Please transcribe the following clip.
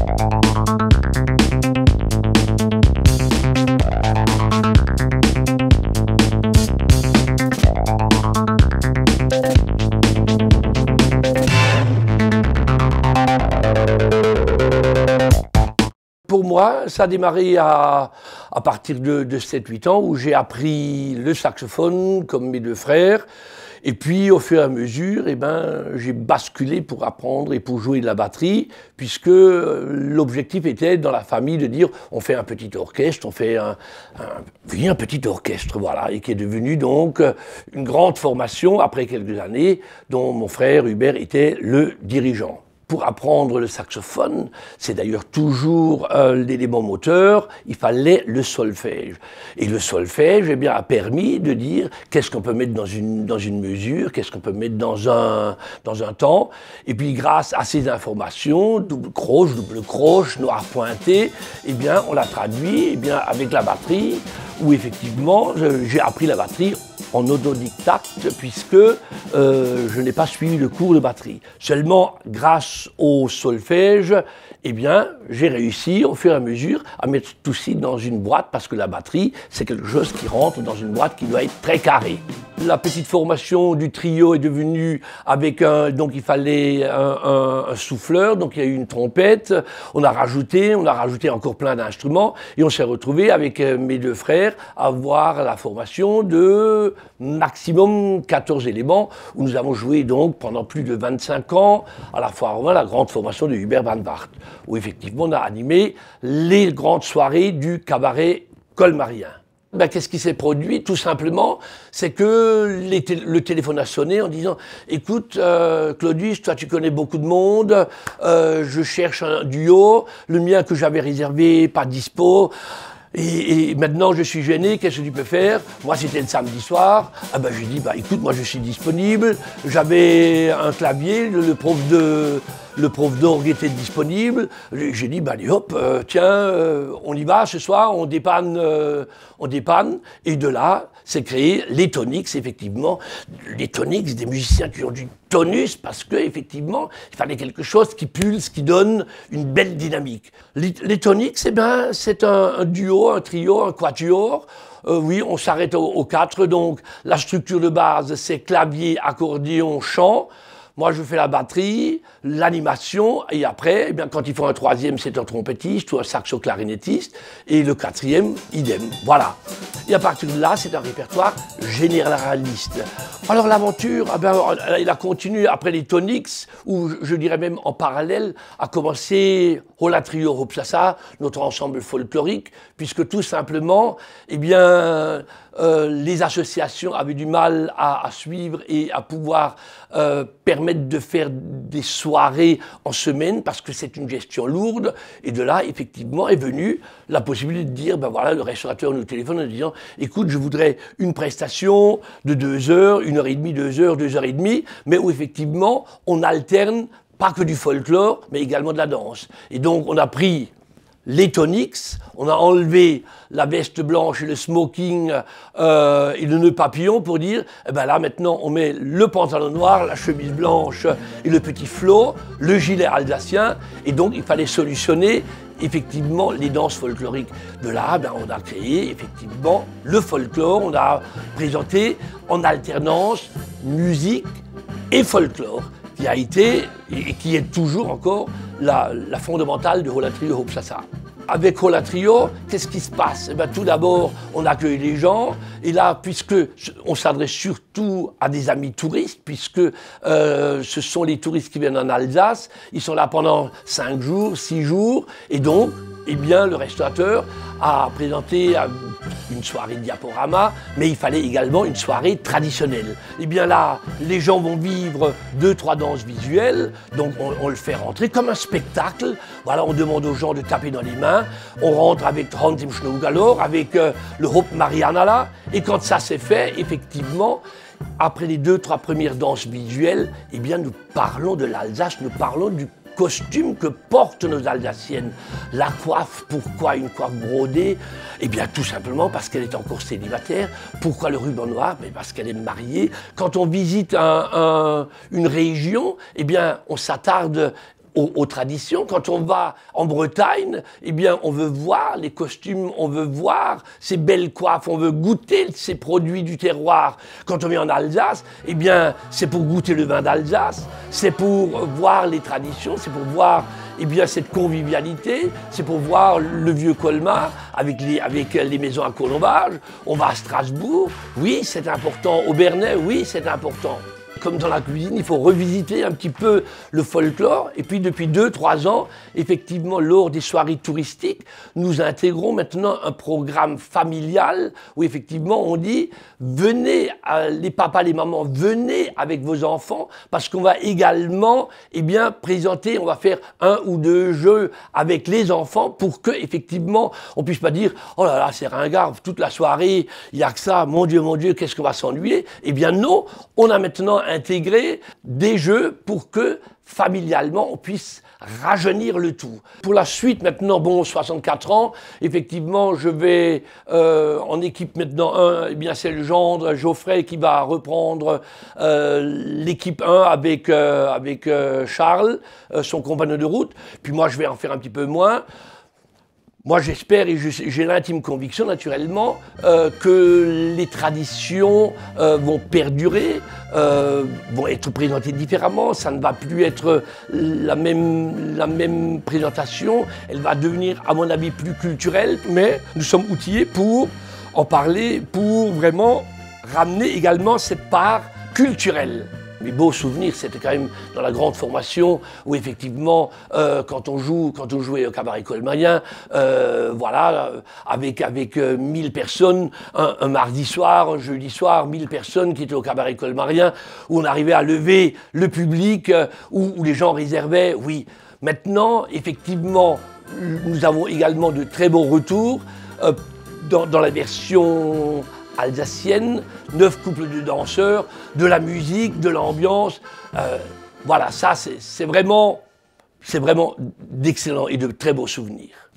Pour moi, ça a démarré à partir de 7-8 ans où j'ai appris le saxophone comme mes deux frères. Et puis, au fur et à mesure, j'ai basculé pour apprendre et pour jouer de la batterie, puisque l'objectif était dans la famille de dire on fait un petit orchestre, on fait un petit orchestre, voilà, et qui est devenu donc une grande formation après quelques années, dont mon frère Hubert était le dirigeant. Pour apprendre le saxophone, c'est d'ailleurs toujours l'élément moteur, il fallait le solfège. Et le solfège a permis de dire qu'est-ce qu'on peut mettre dans une mesure, qu'est-ce qu'on peut mettre dans un temps. Et puis grâce à ces informations, double croche, noir pointé, on l'a traduit avec la batterie, où effectivement j'ai appris la batterie en autodidacte puisque je n'ai pas suivi le cours de batterie. Seulement grâce au solfège, j'ai réussi au fur et à mesure à mettre tout ci dans une boîte parce que la batterie, c'est quelque chose qui rentre dans une boîte qui doit être très carrée. La petite formation du trio est devenue donc il fallait un souffleur, donc il y a eu une trompette, on a rajouté encore plein d'instruments et on s'est retrouvé avec mes deux frères à avoir la formation de maximum 14 éléments où nous avons joué donc pendant plus de 25 ans à la foire Romain, la grande formation de Hubert Van Wart, où effectivement on a animé les grandes soirées du cabaret colmarien. Qu'est-ce qui s'est produit? Tout simplement, c'est que le téléphone a sonné en disant « Écoute, Claudius, toi tu connais beaucoup de monde, je cherche un duo, le mien que j'avais réservé, pas dispo. » Et maintenant, je suis gêné, qu'est-ce que tu peux faire? Moi, c'était le samedi soir. J'ai dit, écoute, moi, je suis disponible. J'avais un clavier, le prof d'orgue était disponible. J'ai dit, allez hop, tiens, on y va ce soir, on dépanne. Et de là, c'est créé les Tonix, effectivement. Les Tonix, des musiciens qui ont du tonus, parce qu'effectivement, il fallait quelque chose qui pulse, qui donne une belle dynamique. Les Tonix, c'est un duo, un trio, un quatuor. Oui, on s'arrête aux quatre, donc la structure de base, c'est clavier, accordéon, chant. Moi, je fais la batterie, l'animation, et après, quand il faut un troisième, c'est un trompettiste ou un saxo-clarinettiste, et le quatrième, idem. Voilà. Et à partir de là, c'est un répertoire généraliste. Alors l'aventure, il a continué après les Tonix, où je dirais même en parallèle, a commencé Hola Trio Hopsasa, notre ensemble folklorique, puisque tout simplement, les associations avaient du mal à suivre et à pouvoir permettre de faire des soirées en semaine parce que c'est une gestion lourde. Et de là, effectivement, est venue la possibilité de dire, voilà, le restaurateur nous téléphone en disant, écoute, je voudrais une prestation de 2 heures, 1h30, 2 heures, 2h30, mais où effectivement, on alterne pas que du folklore, mais également de la danse. Et donc, on a pris les Tonix, on a enlevé la veste blanche et le smoking et le nœud papillon pour dire, là maintenant on met le pantalon noir, la chemise blanche et le petit flot, le gilet alsacien, et donc il fallait solutionner effectivement les danses folkloriques. De là, on a créé effectivement le folklore, on a présenté en alternance musique et folklore, qui a été et qui est toujours encore la fondamentale de Hola Trio Hopsasa. Avec Hola Trio, qu'est-ce qui se passe? Tout d'abord, on accueille les gens, et là, puisque on s'adresse surtout à des amis touristes, puisque ce sont les touristes qui viennent en Alsace, ils sont là pendant 5 jours, 6 jours, et donc, le restaurateur a présenté une soirée diaporama, mais il fallait également une soirée traditionnelle. Là, les gens vont vivre 2-3 danses visuelles, donc on le fait rentrer comme un spectacle. Voilà, on demande aux gens de taper dans les mains, on rentre avec Hans im Schnaugalor, avec le Hop Marianala, et quand ça c'est fait, effectivement, après les 2-3 premières danses visuelles, nous parlons de l'Alsace, nous parlons du costume que portent nos Alsaciennes. La coiffe, pourquoi une coiffe brodée? Tout simplement parce qu'elle est encore célibataire. Pourquoi le ruban noir? Parce qu'elle est mariée. Quand on visite une région, on s'attarde aux traditions. Quand on va en Bretagne, eh bien, on veut voir les costumes, on veut voir ces belles coiffes, on veut goûter ces produits du terroir. Quand on vient en Alsace, eh bien, c'est pour goûter le vin d'Alsace, c'est pour voir les traditions, c'est pour voir eh bien, cette convivialité, c'est pour voir le vieux Colmar avec les maisons à colombage. On va à Strasbourg, oui, c'est important. Au Bernay, oui, c'est important. Comme dans la cuisine, il faut revisiter un petit peu le folklore. Et puis depuis 2-3 ans, effectivement, lors des soirées touristiques, nous intégrons maintenant un programme familial où effectivement on dit venez, les papas, les mamans, venez avec vos enfants parce qu'on va également eh bien, présenter, on va faire 1 ou 2 jeux avec les enfants pour que effectivement on puisse pas dire oh là là c'est ringard toute la soirée, il n'y a que ça, mon Dieu, qu'est-ce qu'on va s'ennuyer. Eh bien non, on a maintenant intégrer des jeux pour que familialement on puisse rajeunir le tout. Pour la suite maintenant, bon, 64 ans, effectivement je vais en équipe maintenant 1, eh bien c'est le gendre Geoffrey qui va reprendre l'équipe 1 avec Charles, son compagnon de route, puis moi je vais en faire un petit peu moins. Moi, j'espère et j'ai l'intime conviction, naturellement, que les traditions vont perdurer, vont être présentées différemment. Ça ne va plus être la même présentation. Elle va devenir, à mon avis, plus culturelle. Mais nous sommes outillés pour en parler, pour vraiment ramener également cette part culturelle. Mes beaux souvenirs, c'était quand même dans la grande formation où effectivement, quand on jouait au cabaret colmarien, voilà, avec 1000 personnes, un mardi soir, un jeudi soir, 1000 personnes qui étaient au cabaret colmarien, où on arrivait à lever le public, où les gens réservaient, oui. Maintenant, effectivement, nous avons également de très bons retours dans la version alsacienne, 9 couples de danseurs, de la musique, de l'ambiance. Voilà, ça c'est vraiment d'excellents et de très beaux souvenirs.